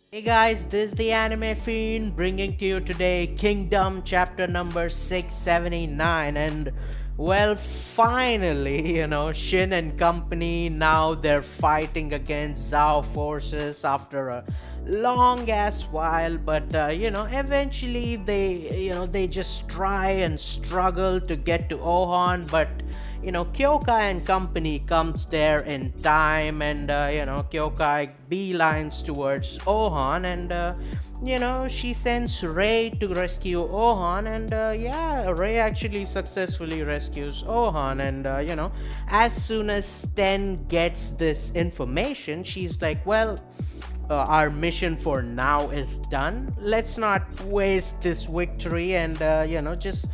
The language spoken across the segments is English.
Hey guys, this is the Anime Fiend bringing to you today Kingdom chapter number 679. And well, finally, Shin and company now they're fighting against Zhao forces after a long ass while, but eventually they just try and struggle to get to Ohan, but Kyokai and company comes there in time, and Kyokai beelines towards Ohan, and she sends Ray to rescue Ohan, and Ray actually successfully rescues Ohan, and as soon as Ten gets this information, she's like, well, our mission for now is done. Let's not waste this victory, and just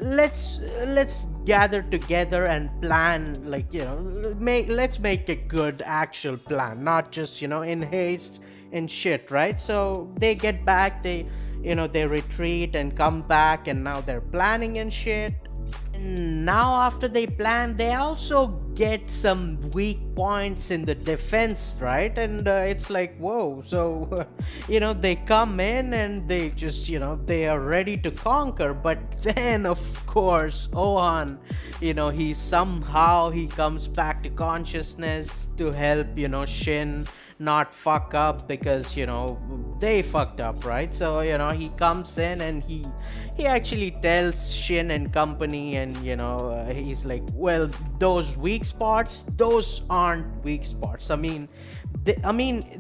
let's gather together and plan. Like let's make a good actual plan, not just in haste and shit, right? So they get back, they retreat and come back, and now they're planning and shit. Now after they plan, they also get some weak points in the defense, right? And it's like, whoa. So they come in and they just they are ready to conquer, but then of course Ohan, he comes back to consciousness to help Shin not fuck up, because they fucked up, right? So he comes in and he actually tells Shin and company, and he's like, well, those weak spots, those aren't weak spots. I mean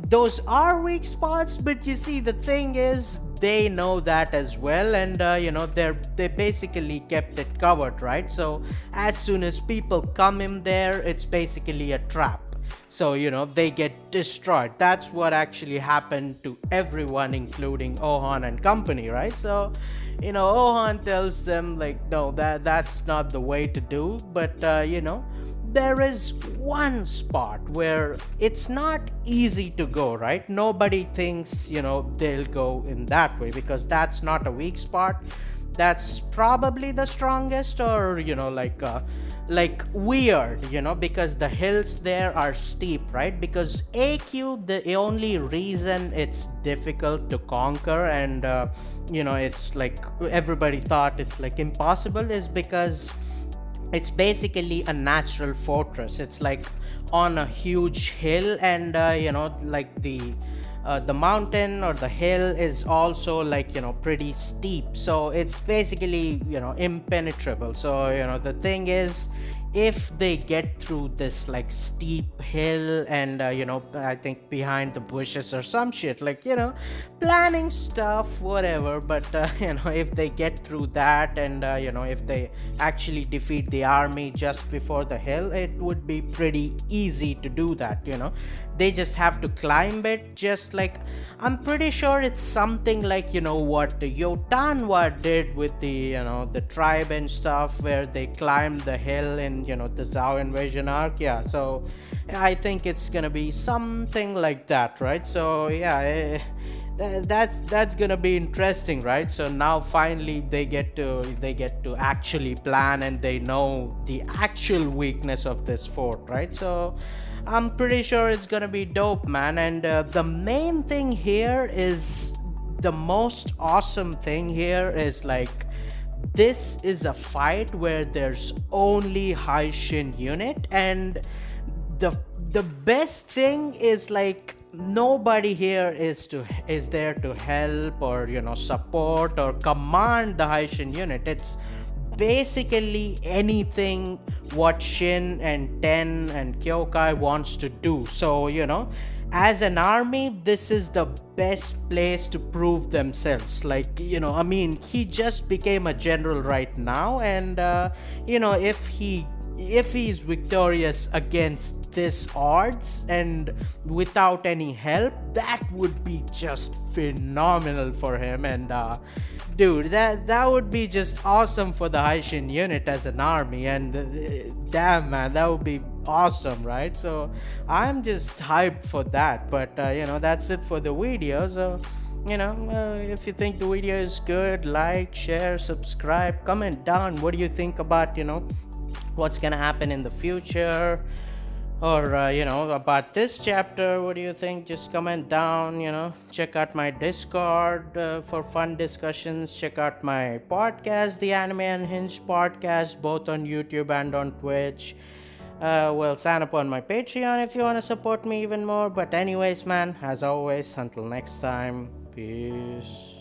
those are weak spots, but you see, the thing is, they know that as well, and they basically kept it covered, right? So as soon as people come in there, it's basically a trap. So they get destroyed. That's what actually happened to everyone, including Ohan and company, right? So Ohan tells them, like, no, that's not the way to do, but there is one spot where it's not easy to go, right? Nobody thinks they'll go in that way, because that's not a weak spot. That's probably the strongest, or like weird, because the hills there are steep, right? Because AQ, the only reason it's difficult to conquer, and it's like everybody thought it's like impossible, is because it's basically a natural fortress. It's like on a huge hill, and like the mountain or the hill is also like pretty steep, so it's basically impenetrable. So the thing is, if they get through this like steep hill, and I think behind the bushes or some shit, like planning stuff, whatever, but if they get through that, and if they actually defeat the army just before the hill, it would be pretty easy to do that. They just have to climb it, just like, I'm pretty sure it's something like what the Yotanwa did with the tribe and stuff, where they climbed the hill in the Zhao invasion arc. Yeah, so I think it's gonna be something like that, right? So yeah, that's gonna be interesting, right? So now finally they get to actually plan, and they know the actual weakness of this fort, right? So I'm pretty sure it's gonna be dope, man. And the main thing here is, the most awesome thing here is, like, this is a fight where there's only high Shin unit, and the best thing is, like, nobody here is there to help, or support or command the high Shin unit. It's basically anything what Shin and Ten and Kyokai wants to do. So as an army, this is the best place to prove themselves. Like, he just became a general right now, and if he's victorious against this odds and without any help, that would be just phenomenal for him. And dude, that would be just awesome for the Haishin unit as an army. And damn, man, that would be awesome, right? So I'm just hyped for that. But that's it for the video. So if you think the video is good, like, share, subscribe, comment down what do you think about what's gonna happen in the future. Or about this chapter, what do you think? Just comment down. Check out my Discord for fun discussions. Check out my podcast, the Anime Unhinged podcast, both on YouTube and on Twitch. Well, sign up on my Patreon if you want to support me even more. But anyways, man, as always, until next time, peace.